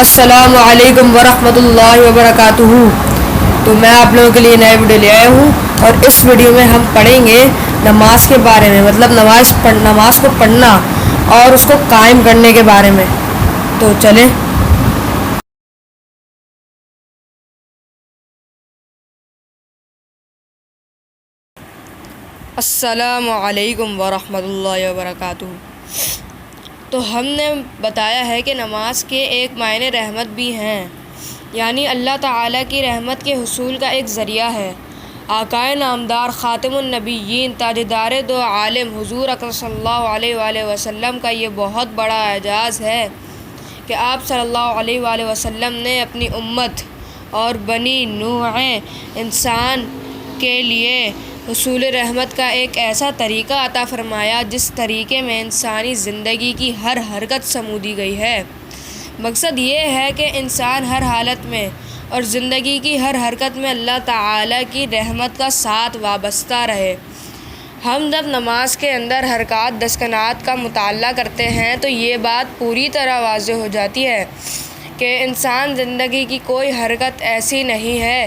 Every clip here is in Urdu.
السلام علیکم ورحمۃ اللہ وبرکاتہ۔ تو میں آپ لوگوں کے لیے نئے ویڈیو لے آیا ہوں، اور اس ویڈیو میں ہم پڑھیں گے نماز کے بارے میں، مطلب نماز کو پڑھنا اور اس کو قائم کرنے کے بارے میں۔ تو چلیں۔ السلام علیکم ورحمۃ اللہ وبرکاتہ۔ تو ہم نے بتایا ہے کہ نماز کے ایک معنی رحمت بھی ہیں، یعنی اللہ تعالیٰ کی رحمت کے حصول کا ایک ذریعہ ہے۔ آقائے نامدار خاتم النبیین تاجدار دو عالم حضور اکرم صلی اللہ علیہ وآلہ وسلم کا یہ بہت بڑا اعزاز ہے کہ آپ صلی اللہ علیہ وآلہ وسلم نے اپنی امت اور بنی نوع انسان کے لیے حصول رحمت کا ایک ایسا طریقہ عطا فرمایا جس طریقے میں انسانی زندگی کی ہر حرکت سمودی گئی ہے۔ مقصد یہ ہے کہ انسان ہر حالت میں اور زندگی کی ہر حرکت میں اللہ تعالیٰ کی رحمت کا ساتھ وابستہ رہے۔ ہم جب نماز کے اندر حرکات دسکنات کا مطالعہ کرتے ہیں تو یہ بات پوری طرح واضح ہو جاتی ہے کہ انسان زندگی کی کوئی حرکت ایسی نہیں ہے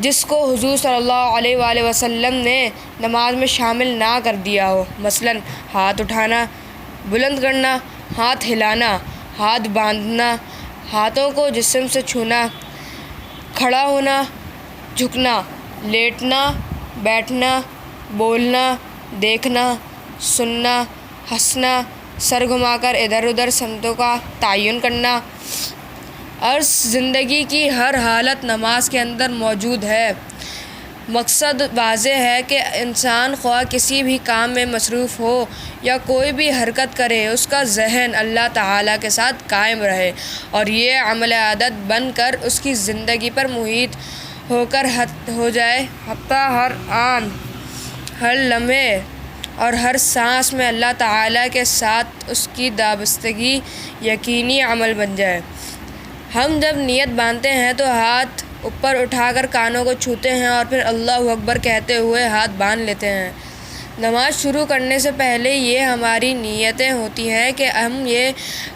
جس کو حضور صلی اللہ علیہ وآلہ وسلم نے نماز میں شامل نہ کر دیا ہو۔ مثلاً ہاتھ اٹھانا، بلند کرنا، ہاتھ ہلانا، ہاتھ باندھنا، ہاتھوں کو جسم سے چھونا، کھڑا ہونا، جھکنا، لیٹنا، بیٹھنا، بولنا، دیکھنا، سننا، ہنسنا، سر گھما کر ادھر ادھر سمتوں کا تعین کرنا، عرض زندگی کی ہر حالت نماز کے اندر موجود ہے۔ مقصد واضح ہے کہ انسان خواہ کسی بھی کام میں مصروف ہو یا کوئی بھی حرکت کرے، اس کا ذہن اللہ تعالیٰ کے ساتھ قائم رہے اور یہ عمل عادت بن کر اس کی زندگی پر محیط ہو جائے، حتیٰ ہر آن، ہر لمحے اور ہر سانس میں اللہ تعالیٰ کے ساتھ اس کی وابستگی یقینی عمل بن جائے۔ ہم جب نیت باندھتے ہیں تو ہاتھ اوپر اٹھا کر کانوں کو چھوتے ہیں اور پھر اللہ اکبر کہتے ہوئے ہاتھ باندھ لیتے ہیں۔ نماز شروع کرنے سے پہلے یہ ہماری نیتیں ہوتی ہیں کہ ہم یہ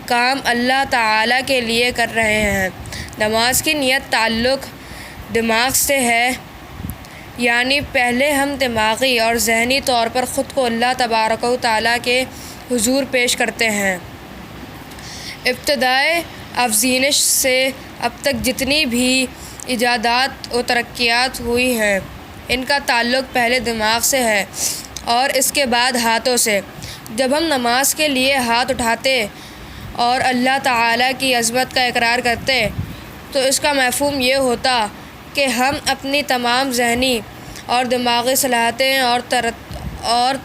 کام اللہ تعالیٰ کے لیے کر رہے ہیں۔ نماز کی نیت تعلق دماغ سے ہے، یعنی پہلے ہم دماغی اور ذہنی طور پر خود کو اللہ تبارک و تعالیٰ کے حضور پیش کرتے ہیں۔ ابتدائے افزونش سے اب تک جتنی بھی ایجادات و ترقیات ہوئی ہیں، ان کا تعلق پہلے دماغ سے ہے اور اس کے بعد ہاتھوں سے۔ جب ہم نماز کے لیے ہاتھ اٹھاتے اور اللہ تعالیٰ کی عظمت کا اقرار کرتے تو اس کا مفہوم یہ ہوتا کہ ہم اپنی تمام ذہنی اور دماغی صلاحیتیں اور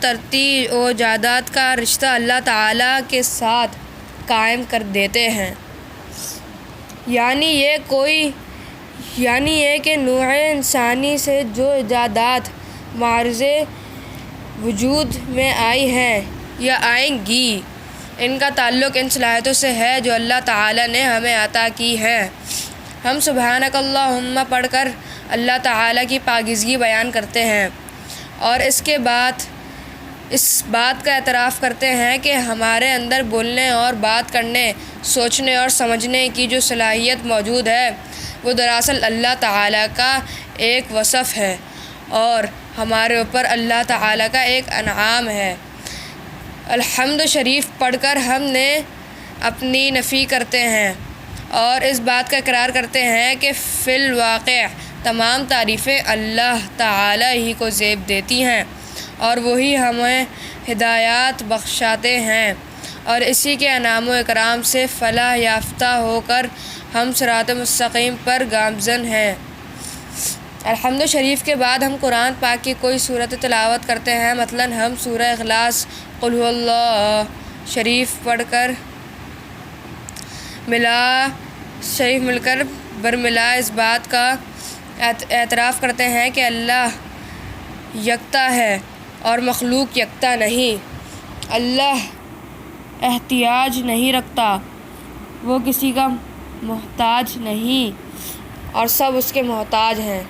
ترتیب و ایجادات کا رشتہ اللہ تعالیٰ کے ساتھ قائم کر دیتے ہیں۔ یعنی یہ کہ نوع انسانی سے جو ایجادات معرض وجود میں آئی ہیں یا آئیں گی، ان کا تعلق ان صلاحیتوں سے ہے جو اللہ تعالیٰ نے ہمیں عطا کی ہیں۔ ہم سبحانک اللہم پڑھ کر اللہ تعالیٰ کی پاکیزگی بیان کرتے ہیں اور اس کے بعد اس بات کا اعتراف کرتے ہیں کہ ہمارے اندر بولنے اور بات کرنے، سوچنے اور سمجھنے کی جو صلاحیت موجود ہے وہ دراصل اللہ تعالیٰ کا ایک وصف ہے اور ہمارے اوپر اللہ تعالیٰ کا ایک انعام ہے۔ الحمد شریف پڑھ کر ہم نے اپنی نفی کرتے ہیں اور اس بات کا اقرار کرتے ہیں کہ فی الواقع تمام تعریفیں اللہ تعالیٰ ہی کو زیب دیتی ہیں اور وہی ہمیں ہدایات بخشاتے ہیں، اور اسی کے انعام و اکرام سے فلاح یافتہ ہو کر ہم صراط مستقیم پر گامزن ہیں۔ الحمد شریف کے بعد ہم قرآن پاک کی کوئی سورت تلاوت کرتے ہیں، مثلاً ہم سورہ اخلاص، قل هو اللہ شریف پڑھ کر مل کر برملا اس بات کا اعتراف کرتے ہیں کہ اللہ یکتا ہے اور مخلوق یکتا نہیں۔ اللہ احتیاج نہیں رکھتا، وہ کسی کا محتاج نہیں اور سب اس کے محتاج ہیں۔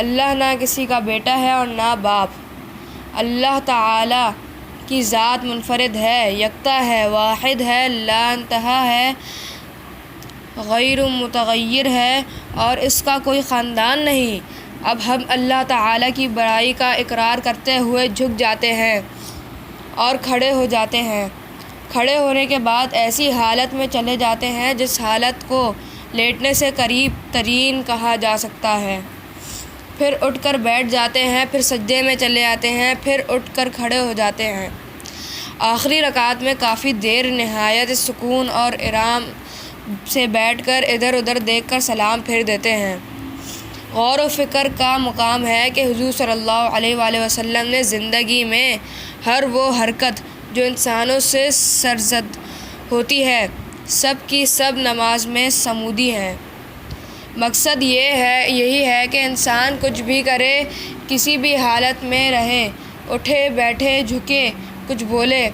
اللہ نہ کسی کا بیٹا ہے اور نہ باپ۔ اللہ تعالیٰ کی ذات منفرد ہے، یکتا ہے، واحد ہے، لا انتہا ہے، غیر متغیر ہے اور اس کا کوئی خاندان نہیں۔ اب ہم اللہ تعالیٰ کی بڑائی کا اقرار کرتے ہوئے جھک جاتے ہیں اور کھڑے ہو جاتے ہیں۔ کھڑے ہونے کے بعد ایسی حالت میں چلے جاتے ہیں جس حالت کو لیٹنے سے قریب ترین کہا جا سکتا ہے۔ پھر اٹھ کر بیٹھ جاتے ہیں، پھر سجدے میں چلے آتے ہیں، پھر اٹھ کر کھڑے ہو جاتے ہیں۔ آخری رکعت میں کافی دیر نہایت سکون اور آرام سے بیٹھ کر ادھر ادھر دیکھ کر سلام پھیر دیتے ہیں۔ غور و فکر کا مقام ہے کہ حضور صلی اللہ علیہ وآلہ وسلم نے زندگی میں ہر وہ حرکت جو انسانوں سے سرزد ہوتی ہے سب کی سب نماز میں سمودی ہیں۔ مقصد یہی ہے کہ انسان کچھ بھی کرے، کسی بھی حالت میں رہے، اٹھے بیٹھے جھکے، کچھ بولے،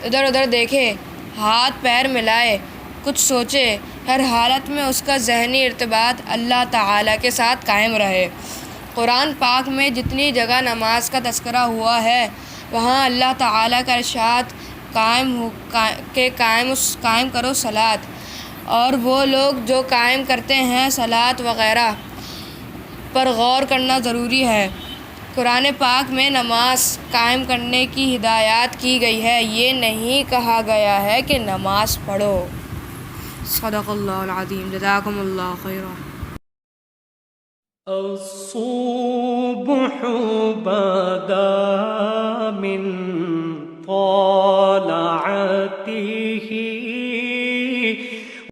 ادھر ادھر دیکھے، ہاتھ پیر ملائے، کچھ سوچے، ہر حالت میں اس کا ذہنی ارتباط اللہ تعالیٰ کے ساتھ قائم رہے۔ قرآن پاک میں جتنی جگہ نماز کا تذکرہ ہوا ہے وہاں اللہ تعالیٰ کا ارشاد قائم کرو صلاۃ، اور وہ لوگ جو قائم کرتے ہیں صلاۃ وغیرہ پر غور کرنا ضروری ہے۔ قرآن پاک میں نماز قائم کرنے کی ہدایات کی گئی ہے، یہ نہیں کہا گیا ہے کہ نماز پڑھو۔ صدق اللہ العظیم، جزاکم اللہ خیرا۔ الصبح بدا من